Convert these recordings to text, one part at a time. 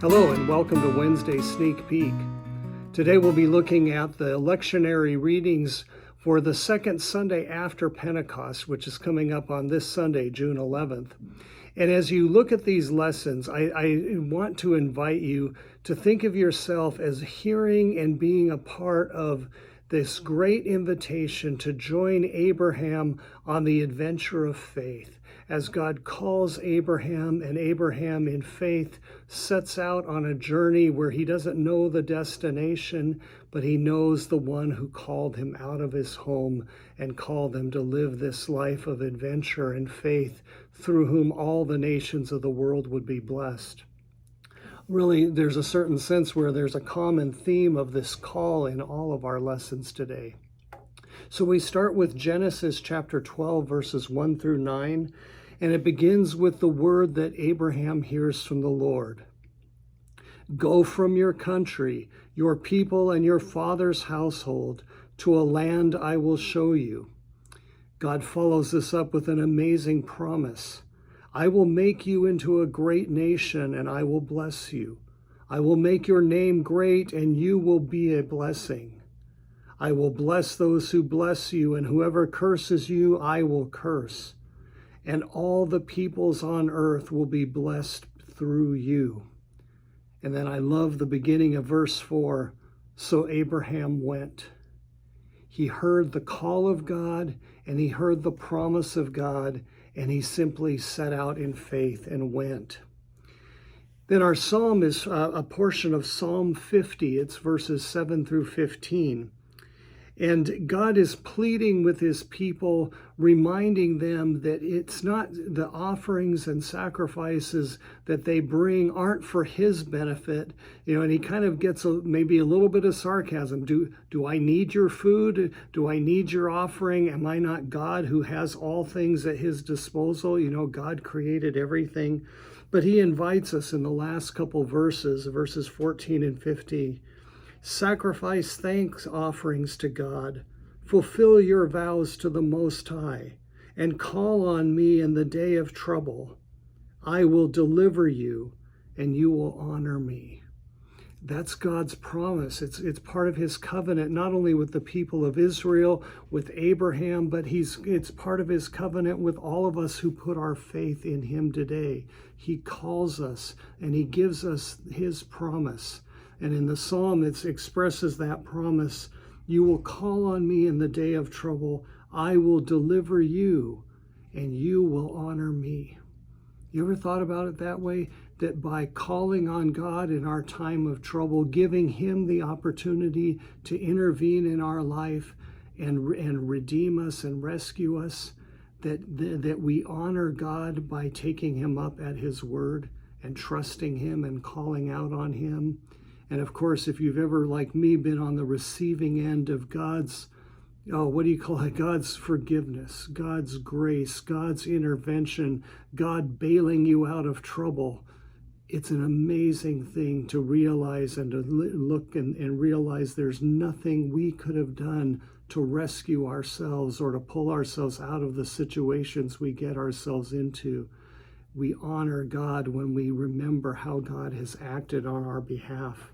Hello and welcome to Wednesday Sneak Peek. Today we'll be looking at the lectionary readings for the second Sunday after Pentecost, which is coming up on this Sunday, June 11th. And as you look at these lessons, I want to invite you to think of yourself as hearing and being a part of this great invitation to join Abraham on the adventure of faith, as God calls Abraham, and Abraham in faith sets out on a journey where he doesn't know the destination, but he knows the one who called him out of his home and called him to live this life of adventure and faith, through whom all the nations of the world would be blessed. Really, there's a certain sense where there's a common theme of this call in all of our lessons today. So we start with Genesis chapter 12, verses 1 through 9, and it begins with the word that Abraham hears from the Lord. Go from your country, your people, and your father's household to a land I will show you. God follows this up with an amazing promise. I will make you into a great nation, and I will bless you. I will make your name great, and you will be a blessing. I will bless those who bless you, and whoever curses you, I will curse. And all the peoples on earth will be blessed through you. And then I love the beginning of verse 4. So Abraham went. He heard the call of God, and he heard the promise of God, and he simply set out in faith and went. Then our psalm is a portion of Psalm 50. It's verses 7 through 15. And God is pleading with his people, reminding them that it's not the offerings and sacrifices that they bring aren't for his benefit. And he kind of gets maybe a little bit of sarcasm. Do I need your food? Do I need your offering? Am I not God who has all things at his disposal? God created everything. But he invites us in the last couple verses 14 and 15, sacrifice thanks offerings to God, fulfill your vows to the Most High, and call on me in the day of trouble. I will deliver you, and you will honor me. That's God's promise. It's part of his covenant, not only with the people of Israel, with Abraham, but it's part of his covenant with all of us who put our faith in him today. He calls us, and he gives us his promise. And in the psalm, it expresses that promise. You will call on me in the day of trouble. I will deliver you, and you will honor me. You ever thought about it that way? That by calling on God in our time of trouble, giving him the opportunity to intervene in our life and redeem us and rescue us, that we honor God by taking him up at his word and trusting him and calling out on him. And of course, if you've ever, like me, been on the receiving end of God's, God's forgiveness, God's grace, God's intervention, God bailing you out of trouble, it's an amazing thing to realize and to look and realize there's nothing we could have done to rescue ourselves or to pull ourselves out of the situations we get ourselves into. We honor God when we remember how God has acted on our behalf.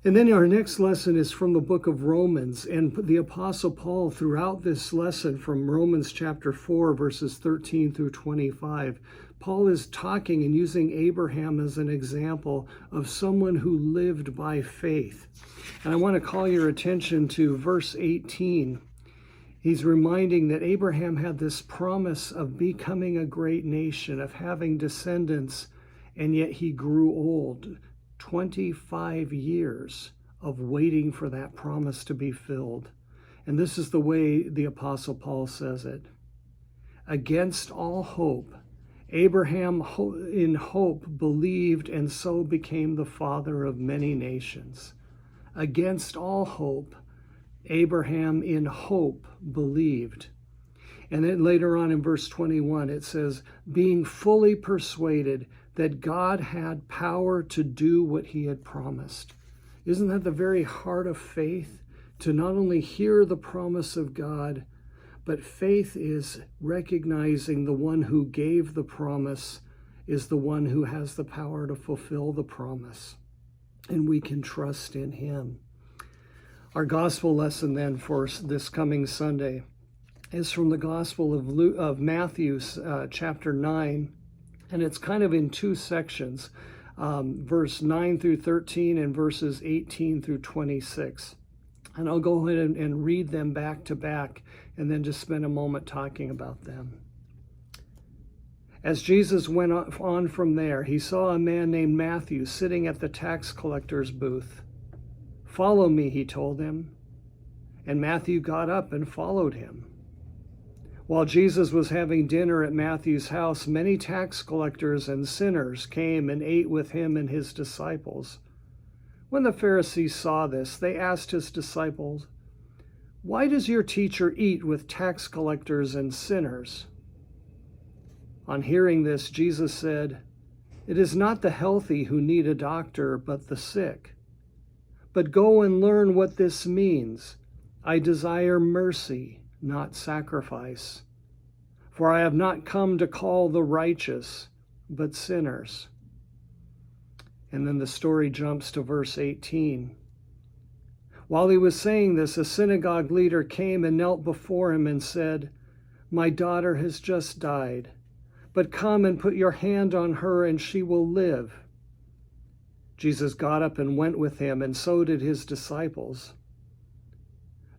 And then our next lesson is from the book of Romans, and the Apostle Paul, throughout this lesson from Romans chapter 4, verses 13 through 25, Paul is talking and using Abraham as an example of someone who lived by faith. And I want to call your attention to verse 18. He's reminding that Abraham had this promise of becoming a great nation, of having descendants, and yet he grew old. 25 years of waiting for that promise to be filled. And this is the way the Apostle Paul says it. Against all hope, Abraham in hope believed and so became the father of many nations. Against all hope, Abraham in hope believed. And then later on in verse 21, it says, being fully persuaded that God had power to do what he had promised. Isn't that the very heart of faith? To not only hear the promise of God, but faith is recognizing the one who gave the promise is the one who has the power to fulfill the promise, and we can trust in him. Our gospel lesson then for this coming Sunday is from the Gospel of Matthew, chapter 9, and it's kind of in two sections, verse 9 through 13 and verses 18 through 26. And I'll go ahead and read them back to back and then just spend a moment talking about them. As Jesus went on from there, he saw a man named Matthew sitting at the tax collector's booth. "Follow me," he told him. And Matthew got up and followed him. While Jesus was having dinner at Matthew's house, many tax collectors and sinners came and ate with him and his disciples. When the Pharisees saw this, they asked his disciples, "Why does your teacher eat with tax collectors and sinners?" On hearing this, Jesus said, "It is not the healthy who need a doctor, but the sick. But go and learn what this means. I desire mercy, not sacrifice. For I have not come to call the righteous, but sinners." And then the story jumps to verse 18. While he was saying this, a synagogue leader came and knelt before him and said, "My daughter has just died, but come and put your hand on her and she will live." Jesus got up and went with him, and so did his disciples.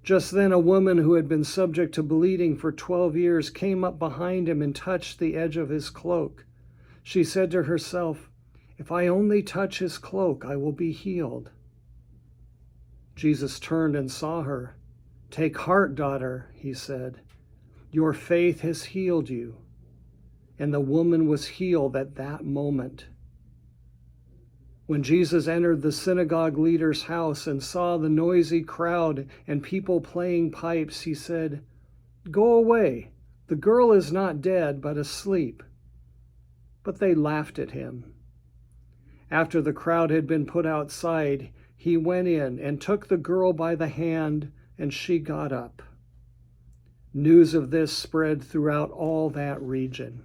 Just then a woman who had been subject to bleeding for 12 years came up behind him and touched the edge of his cloak. She said to herself, "If I only touch his cloak, I will be healed." Jesus turned and saw her. "Take heart, daughter," he said. "Your faith has healed you." And the woman was healed at that moment. When Jesus entered the synagogue leader's house and saw the noisy crowd and people playing pipes, he said, "Go away. The girl is not dead, but asleep." But they laughed at him. After the crowd had been put outside, he went in and took the girl by the hand, and she got up. News of this spread throughout all that region.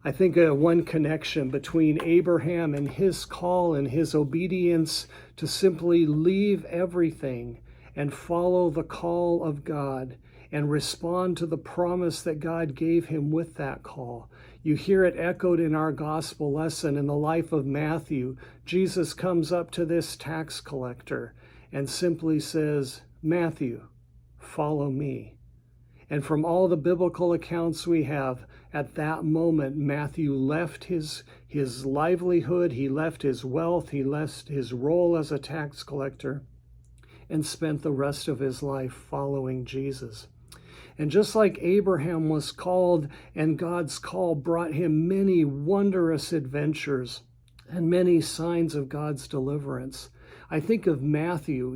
I think one connection between Abraham and his call and his obedience to simply leave everything and follow the call of God and respond to the promise that God gave him with that call. You hear it echoed in our gospel lesson in the life of Matthew. Jesus comes up to this tax collector and simply says, "Matthew, follow me." And from all the biblical accounts we have, at that moment, Matthew left his livelihood, he left his wealth, he left his role as a tax collector, and spent the rest of his life following Jesus. And just like Abraham was called, and God's call brought him many wondrous adventures and many signs of God's deliverance, I think of Matthew,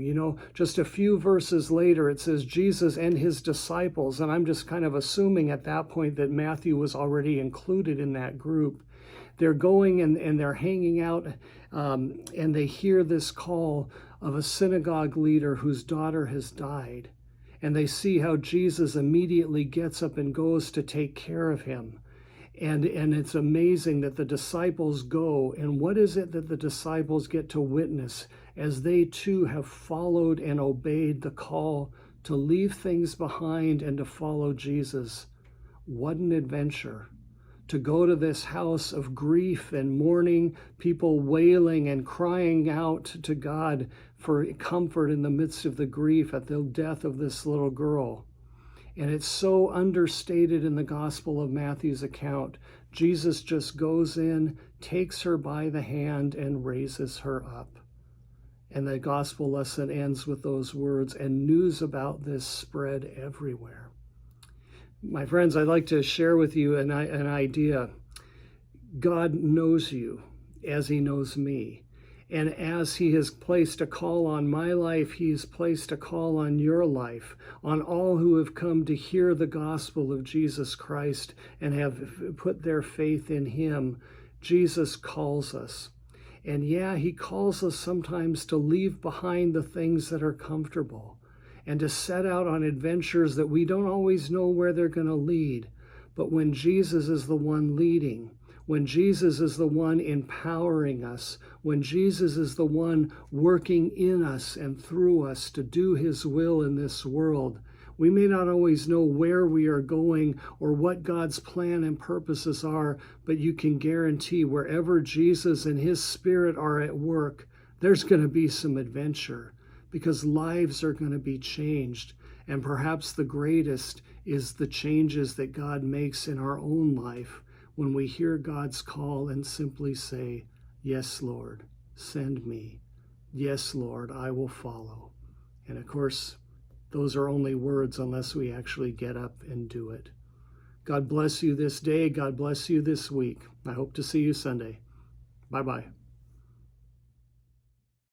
just a few verses later, it says Jesus and his disciples, and I'm just kind of assuming at that point that Matthew was already included in that group. They're going and they're hanging out, and they hear this call of a synagogue leader whose daughter has died. And they see how Jesus immediately gets up and goes to take care of him. And it's amazing that the disciples go, and what is it that the disciples get to witness as they too have followed and obeyed the call to leave things behind and to follow Jesus? What an adventure. To go to this house of grief and mourning, people wailing and crying out to God for comfort in the midst of the grief at the death of this little girl. And it's so understated in the Gospel of Matthew's account. Jesus just goes in, takes her by the hand, and raises her up. And the Gospel lesson ends with those words, "And news about this spread everywhere." My friends, I'd like to share with you an idea. God knows you as he knows me. And as he has placed a call on my life, he has placed a call on your life, on all who have come to hear the gospel of Jesus Christ and have put their faith in him. Jesus calls us. And yeah, he calls us sometimes to leave behind the things that are comfortable and to set out on adventures that we don't always know where they're going to lead. But when Jesus is the one leading, when Jesus is the one empowering us, when Jesus is the one working in us and through us to do his will in this world, we may not always know where we are going or what God's plan and purposes are, but you can guarantee wherever Jesus and his Spirit are at work, there's going to be some adventure, because lives are going to be changed. And perhaps the greatest is the changes that God makes in our own life when we hear God's call and simply say, "Yes, Lord, send me. Yes, Lord, I will follow." And of course, those are only words unless we actually get up and do it. God bless you this day. God bless you this week. I hope to see you Sunday. Bye-bye.